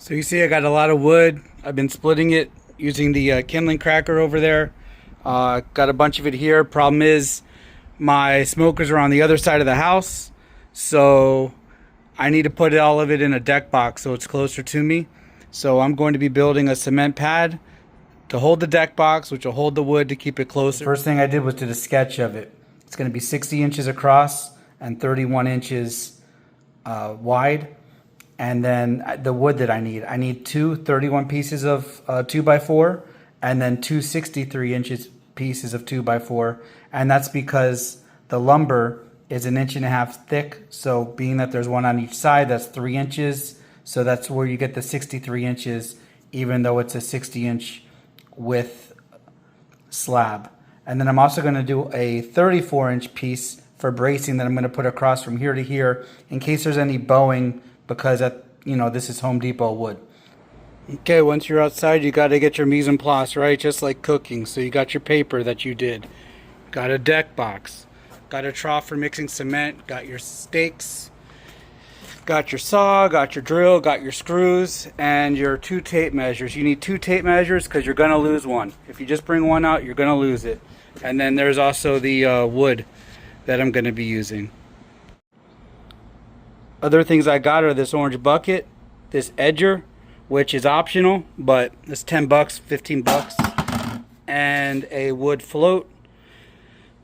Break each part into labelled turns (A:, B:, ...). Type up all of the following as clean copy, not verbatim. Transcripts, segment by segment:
A: So you see I got a lot of wood. I've been splitting it using the kindling cracker over there. Got a bunch of it here. Problem is my smokers are on the other side of the house. So I need to put all of it in a deck box so it's closer to me. So I'm going to be building a cement pad to hold the deck box, which will hold the wood to keep it closer. The first thing I did was did a sketch of it. It's going to be 60 inches across and 31 inches wide. And then the wood that I need two 31 pieces of 2x4 and then two 63 inches pieces of 2x4. And that's because the lumber is 1.5 inches thick. So being that there's one on each side, that's 3 inches. So that's where you get the 63 inches, even though it's a 60-inch width slab. And then I'm also going to do a 34-inch piece for bracing that I'm going to put across from here to here in case there's any bowing, because this is Home Depot wood. Okay, once you're outside, you got to get your mise en place, right? Just like cooking. So you got your paper that you did, got a deck box, got a trough for mixing cement, got your stakes, got your saw, got your drill, got your screws, and your 2 tape measures. You need 2 tape measures because you're going to lose one. If you just bring one out, you're going to lose it. And then there's also the wood that I'm going to be using. Other things I got are this orange bucket, this edger, which is optional, but it's 10 bucks, 15 bucks, and a wood float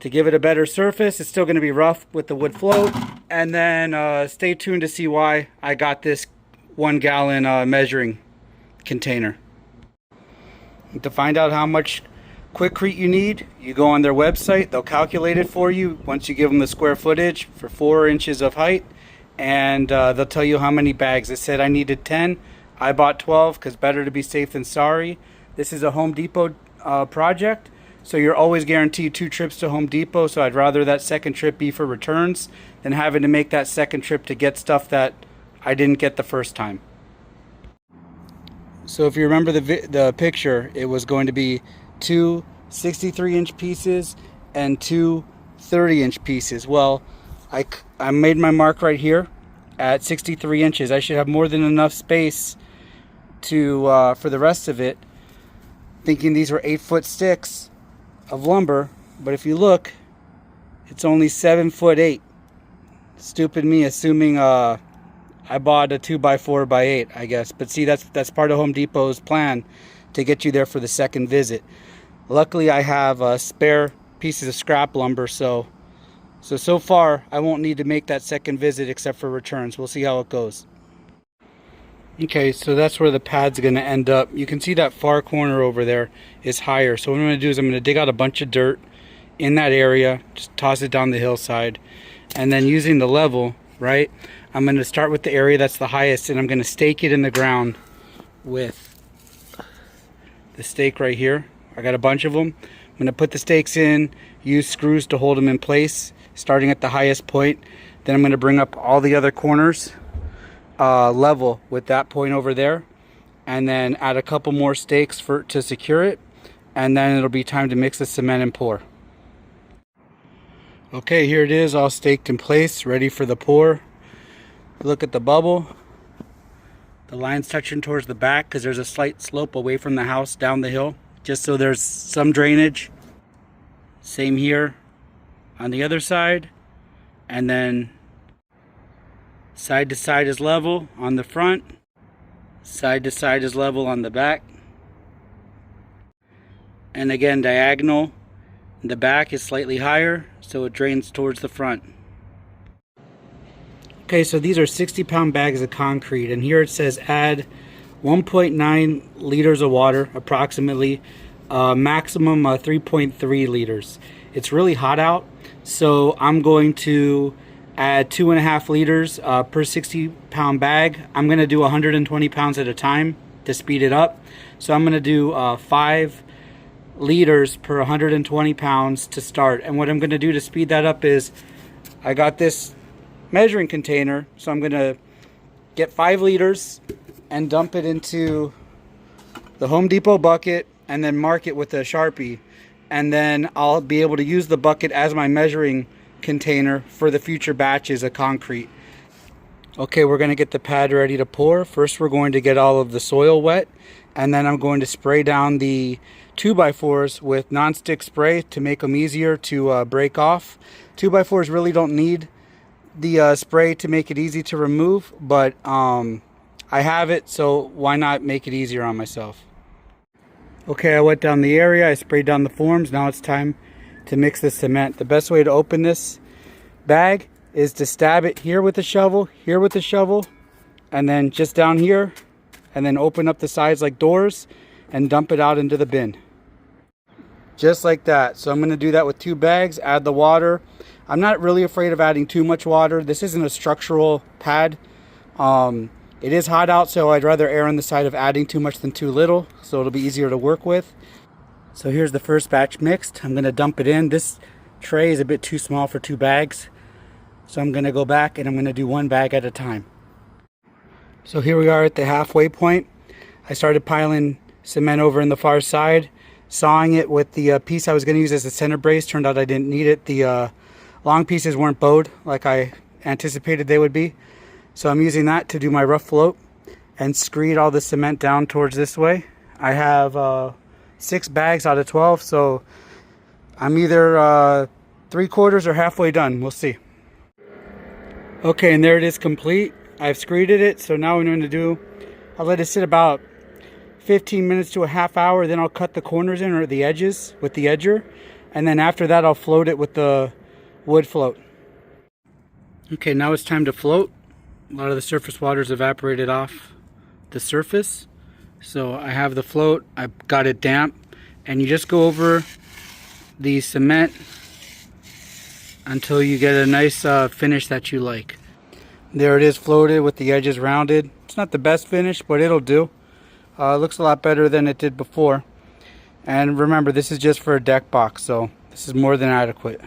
A: to give it a better surface. It's still going to be rough with the wood float. And then stay tuned to see why I got this 1 gallon measuring container. To find out how much Quikrete you need, you go on their website. They'll calculate it for you once you give them the square footage for 4 inches of height. And they'll tell you how many bags. It said I needed 10. I bought 12 because better to be safe than sorry. This is a Home Depot project, so you're always guaranteed 2 trips to Home Depot. So I'd rather that second trip be for returns than having to make that second trip to get stuff that I didn't get the first time. So if you remember the picture, it was going to be 2 63-inch pieces and 2 30-inch pieces. Well, I made my mark right here at 63 inches. I should have more than enough space to for the rest of it, thinking these were 8-foot sticks of lumber, but if you look, it's only 7'8". Stupid me assuming I bought a 2x4x8, I guess. But see, that's part of Home Depot's plan to get you there for the second visit. Luckily I have spare pieces of scrap lumber, so far I won't need to make that second visit except for returns. We'll see how it goes. Okay, so that's where the pad's going to end up. You can see that far corner over there is higher. So what I'm going to do is I'm going to dig out a bunch of dirt in that area, just toss it down the hillside, and then using the level, right, I'm going to start with the area that's the highest, and I'm going to stake it in the ground with the stake right here. I got a bunch of them. I'm going to put the stakes in, use screws to hold them in place, starting at the highest point. Then I'm going to bring up all the other corners level with that point over there, and then add a couple more stakes to secure it, and then it'll be time to mix the cement and pour. Okay, here it is, all staked in place, ready for the pour. Look at the bubble. The line's touching towards the back because there's a slight slope away from the house down the hill, just so there's some drainage. Same here on the other side, and then side to side is level on the front, side to side is level on the back, and again diagonal. The back is slightly higher, so it drains towards the front. Okay, so these are 60-pound bags of concrete, and here it says add 1.9 liters of water, approximately, maximum 3.3 liters. It's really hot out, so I'm going to add 2.5 liters per 60-pound bag. I'm going to do 120 pounds at a time to speed it up. So I'm going to do 5 liters per 120 pounds to start. And what I'm going to do to speed that up is I got this measuring container, so I'm going to get 5 liters and dump it into the Home Depot bucket and then mark it with a Sharpie, and then I'll be able to use the bucket as my measuring container for the future batches of concrete. Okay, we're going to get the pad ready to pour. First, we're going to get all of the soil wet, and then I'm going to spray down the 2x4s with non-stick spray to make them easier to break off. 2x4s really don't need the spray to make it easy to remove, but I have it, so why not make it easier on myself? Okay, I wet down the area, I sprayed down the forms. Now it's time to mix the cement. The best way to open this bag is to stab it here with the shovel, here with the shovel, and then just down here, and then open up the sides like doors and dump it out into the bin. Just like that. So I'm going to do that with 2 bags, add the water. I'm not really afraid of adding too much water. This isn't a structural pad. It is hot out, so I'd rather err on the side of adding too much than too little, so it'll be easier to work with. So here's the first batch mixed. I'm going to dump it in. This tray is a bit too small for 2 bags. So I'm going to go back and I'm going to do 1 bag at a time. So here we are at the halfway point. I started piling cement over in the far side, sawing it with the piece I was going to use as a center brace. Turned out I didn't need it. The long pieces weren't bowed like I anticipated they would be. So I'm using that to do my rough float and screed all the cement down towards this way. I have 6 bags out of 12, so I'm either 3/4 or halfway done. We'll see. Okay, and there it is complete. I've screeded it, so now what I'm going to do, I'll let it sit about 15 minutes to a half hour, then I'll cut the corners in, or the edges with the edger, and then after that I'll float it with the wood float. Okay, now it's time to float. A lot of the surface water's evaporated off the surface, so I have the float, I've got it damp, and you just go over the cement until you get a nice finish that you like. There it is, floated with the edges rounded. It's not the best finish, but it'll do. It looks a lot better than it did before. And remember, this is just for a deck box, so this is more than adequate.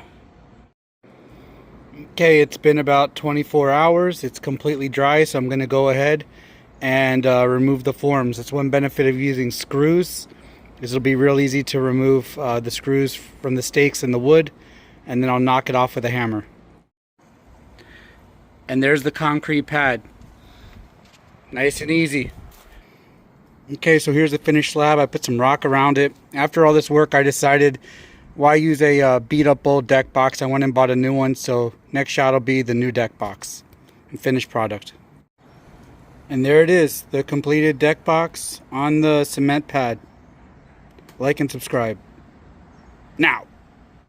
A: Okay, it's been about 24 hours. It's completely dry, so I'm going to go ahead and remove the forms. That's one benefit of using screws. It'll be real easy to remove the screws from the stakes and the wood, and then I'll knock it off with a hammer. And there's the concrete pad. Nice and easy. Okay, so here's the finished slab. I put some rock around it. After all this work, I decided, why use a beat up old deck box? I went and bought a new one, so next shot will be the new deck box and finished product. And there it is, the completed deck box on the cement pad. Like and subscribe. Now.